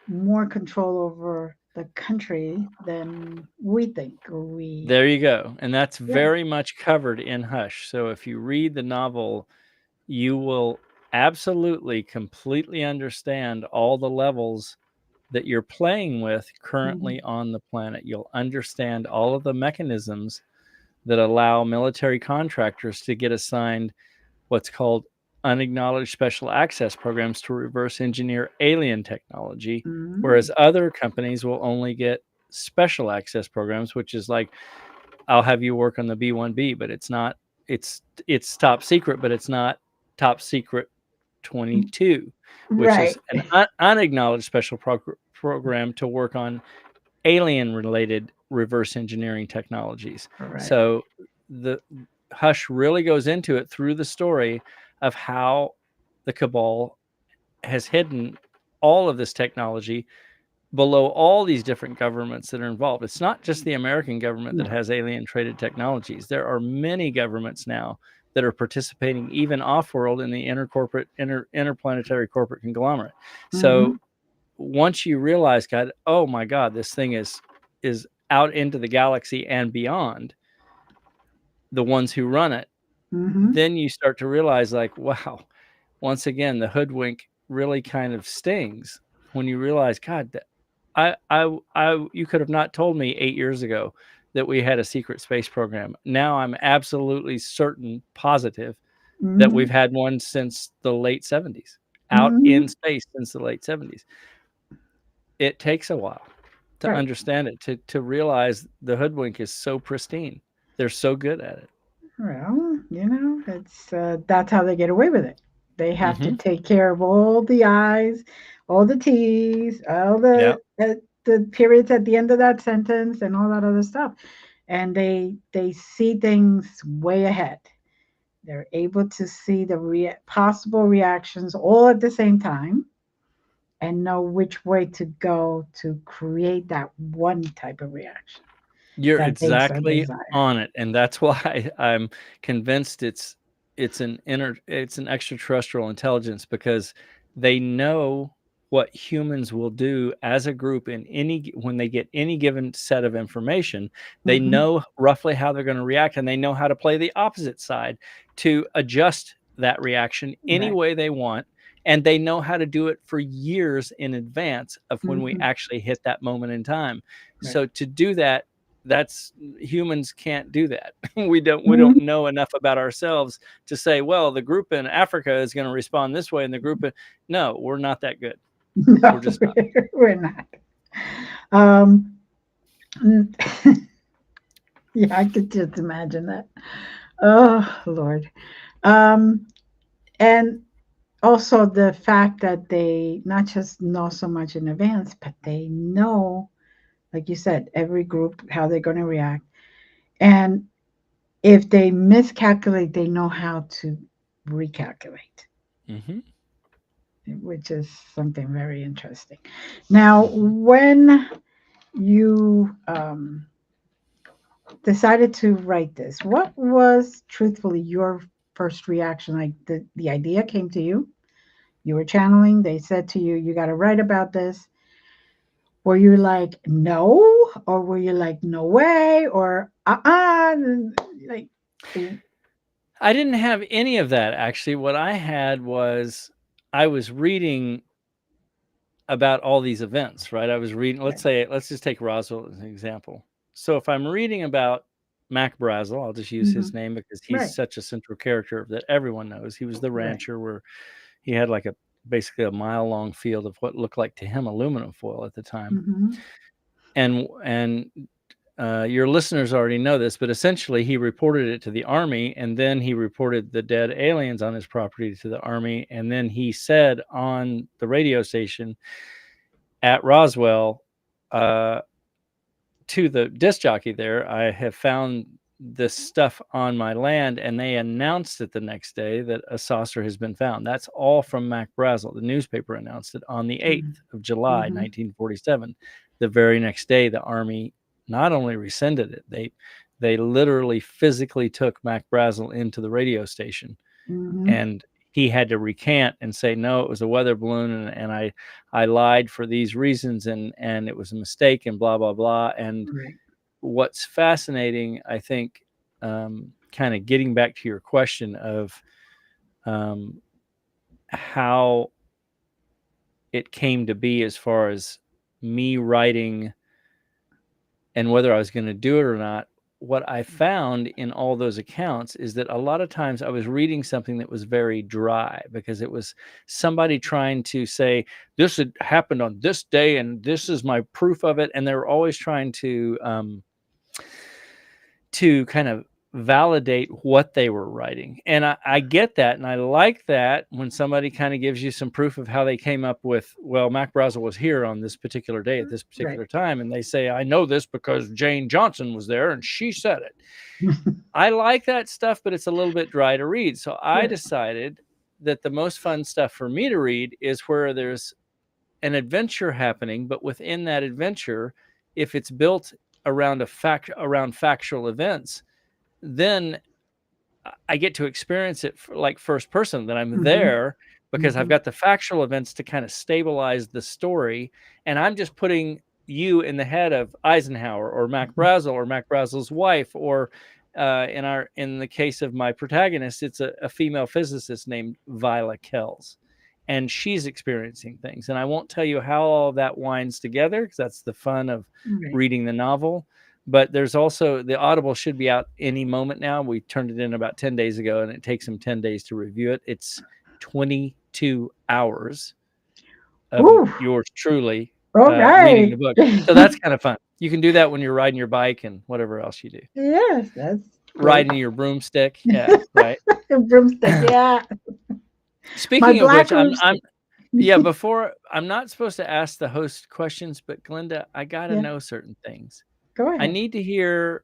more control over the country than we think or we. There you go. And that's Yeah. very much covered in Hush. So if you read the novel, you will absolutely completely understand all the levels that you're playing with Mhm. currently on the planet. You'll understand all of the mechanisms that allow military contractors to get assigned what's called unacknowledged special access programs to reverse engineer alien technology, whereas Mm. other companies will only get special access programs, which is like, I'll have you work on the B1B, but it's not, it's top secret, but it's not top secret 22, which is Right. an unacknowledged special program to work on alien related reverse engineering technologies. Right. So the Hush really goes into it through the story of how the cabal has hidden all of this technology below all these different governments that are involved. It's not just the American government that No. has alien traded technologies. There are many governments now that are participating even off-world in the interplanetary corporate conglomerate. Mm-hmm. So once you realize, God, oh my God, this thing is out into the galaxy and beyond the ones who run it, Mm-hmm. then you start to realize, like, wow, once again, the hoodwink really kind of stings when you realize, God, you could have not told me 8 years ago that we had a secret space program. Now I'm absolutely certain, positive that Mm-hmm. we've had one since the late 70s, out Mm-hmm. in space since the late 70s. It takes a while to Right. understand it, to realize the hoodwink is so pristine. They're so good at it. Well, it's that's how they get away with it. They have to Mm-hmm. take care of all the I's, all the T's, all Yeah. the periods at the end of that sentence, and all that other stuff. And they see things way ahead. They're able to see the possible reactions all at the same time and know which way to go to create that one type of reaction You're that they so exactly desire. on it, and that's why I'm convinced it's an extraterrestrial intelligence, because they know what humans will do as a group when they get any given set of information. They Hmm. know roughly how they're going to react, and they know how to play the opposite side to adjust that reaction any Right. way they want, and they know how to do it for years in advance of when we Hmm. actually hit that moment in time. Right. So to do that, that's humans can't do that. We don't Mhm. know enough about ourselves to say, well, the group in Africa is going to respond this way, and the group in, no, we're not that good. We're No, just not. we're not. Um, mm, yeah, I could just imagine that. Oh, Lord. Um, and also the fact that they not just know so much in advance, but they know, like you said, every group, how they're going to react. And if they miscalculate, they know how to recalculate, Hmm. which is something very interesting. Now, Hmm. when you decided to write this, what was truthfully your first reaction? Like the idea came to you, you were channeling, they said to you, you got to write about this. Were you like, no? Or were you like, no way? Or, like, I didn't have any of that, actually. What I had was, I was reading about all these events, right? I was reading, right. let's just take Roswell as an example. So if I'm reading about Mac Brazel, I'll just use Hmm. his name because he's Right. such a central character that everyone knows. He was the Right. rancher where he had like basically a mile long field of what looked like to him aluminum foil at the time. Hmm. And your listeners already know this, but essentially he reported it to the Army, and then he reported the dead aliens on his property to the Army, and then he said on the radio station at Roswell, uh, to the disc jockey there, I have found this stuff on my land, and they announced it the next day that a saucer has been found. That's all from Mac Brazel. The newspaper announced it on the 8th of July, Hmm. 1947. The very next day, the Army not only rescinded it, they literally physically took Mac Brazel into the radio station, Hmm. and he had to recant and say, no, it was a weather balloon, and I lied for these reasons, and it was a mistake, and blah blah blah. And Right. what's fascinating, I think, kind of getting back to your question of um, how it came to be, as far as me writing and whether I was going to do it or not, what I found in all those accounts is that a lot of times I was reading something that was very dry, because it was somebody trying to say, this had happened on this day and this is my proof of it. And they were always trying to kind of validate what they were writing. And I get that. And I like that when somebody kind of gives you some proof of how they came up with, well, Mac Brazel was here on this particular day at this Right. particular time. And they say, I know this because Jane Johnson was there and she said it. I like that stuff, but it's a little bit dry to read. So I Right. decided that the most fun stuff for me to read is where there's an adventure happening, but within that adventure, if it's built around around factual events, then I get to experience it like first person, that I'm Mm-hmm. there because I've Mm-hmm. got the factual events to kind of stabilize the story. And I'm just putting you in the head of Eisenhower or Mac Brazel or Mac Brazel's wife, or in the case of my protagonist, it's a female physicist named Viola Kells, and she's experiencing things. And I won't tell you how all that winds together, because that's the fun of Right. reading the novel. But there's also, the Audible should be out any moment now. We turned it in about 10 days ago, and it takes them 10 days to review it. It's 22 hours of Ooh, yours truly all reading right. the book. So that's kind of fun. You can do that when you're riding your bike and whatever else you do. Yes, that's great. Riding your broomstick. Yeah, right. A broomstick, yeah. My Speaking of black which, I'm broomstick. yeah, before, I'm not supposed to ask the host questions, but Glenda, I got to Yeah, know certain things. go I ahead. need to hear,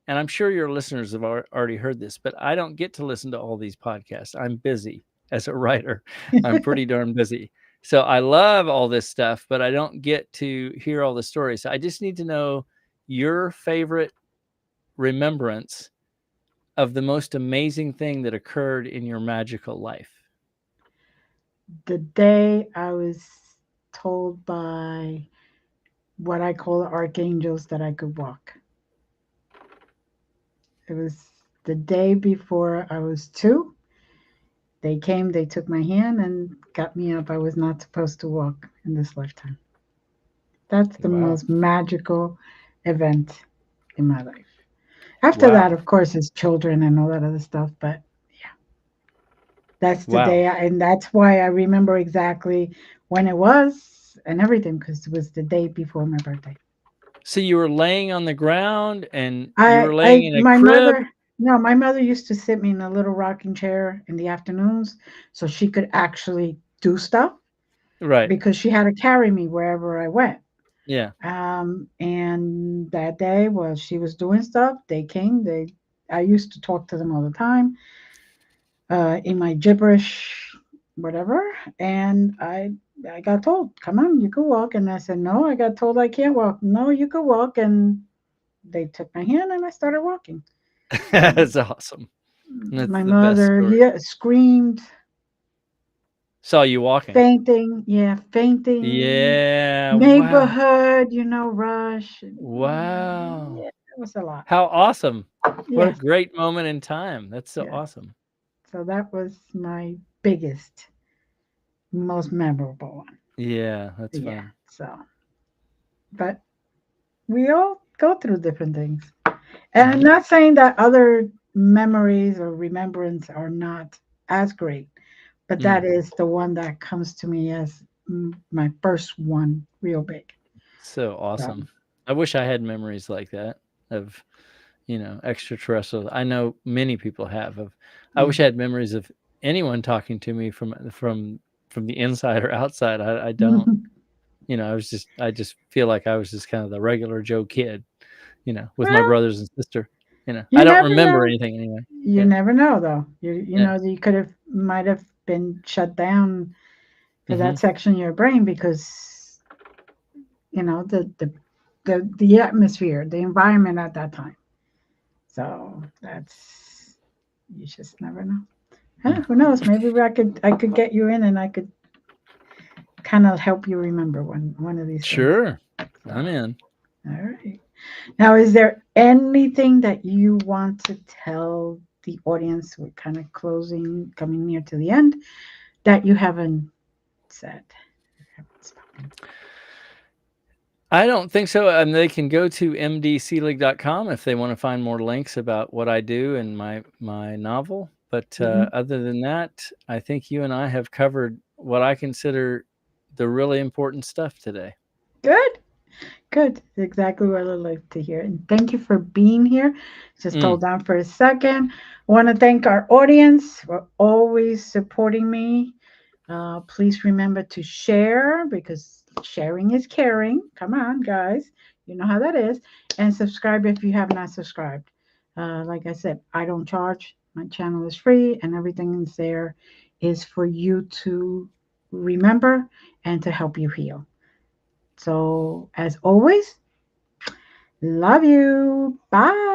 and I'm sure your listeners have already heard this, but I don't get to listen to all these podcasts. I'm busy as a writer. I'm pretty darn busy. So I love all this stuff, but I don't get to hear all the stories. So I just need to know your favorite remembrance of the most amazing thing that occurred in your magical life. The day I was told by what I call the archangels that I could walk. It was the day before I was 2. They came, they took my hand and got me up. I was not supposed to walk in this lifetime. That's the Wow. most magical event in my life. After that, Wow. of course, it's children and all that other stuff. But yeah, that's the Wow. day. And that's why I remember exactly when it was and everything, because it was the day before my birthday. So you were laying on the ground and you were laying I, in a my crib? mother, no, my mother used to sit me in a little rocking chair in the afternoons so she could actually do stuff Right. because she had to carry me wherever I went. Yeah. And that day, while she was doing stuff, they came. I used to talk to them all the time in my gibberish, whatever. And I got told, "Come on, you can walk." And I said, "No, I got told I can't walk." "No, you can walk." And they took my hand, and I started walking. That's awesome. That's My the best mother, story. yeah, screamed, Saw you walking. fainting, yeah, fainting, Yeah. Wow. neighborhood, rush. Wow. Yeah, it was a lot. How awesome. What a Yes, great moment in time. That's so yes. awesome. So that was my biggest, most memorable one. Yeah, that's Yeah. fun. So, but we all go through different things. And I'm Hmm. not saying that other memories or remembrance are not as great, but that Mm. is the one that comes to me as my first one, real big. So So, awesome. I wish I had memories like that of, extraterrestrial. I know many people have. Of, I yeah. wish I had memories of anyone talking to me from the inside or outside. I don't. I just feel like I was just kind of the regular Joe kid, with my Well, brothers and sister. I you don't never remember know. anything anyway. You Yeah, never know, though. yeah. You could have, might have been shut down for Hmm. that section of your brain because the atmosphere, the environment at that time. So that's you just never know. Huh, who knows? Maybe I could get you in and I could kind of help you remember one of these things. Sure, So I'm in. all right. Now, is there anything that you want to tell the audience? We're kind of closing, coming near to the end, that you haven't said, haven't spoken. I don't think so. They can go to mdselig.com if they want to find more links about what I do and my novel. But Mhm. other than that, I think you and I have covered what I consider the really important stuff today. Good. Good. Exactly what I like to hear. And thank you for being here. Just Mm, hold down for a second. I want to thank our audience for always supporting me. Please remember to share because sharing is caring. Come on, guys. You know how that is. And subscribe if you have not subscribed. Like I said, I don't charge. My channel is free, and everything is there is for you to remember and to help you heal. So, as always, love you. Bye.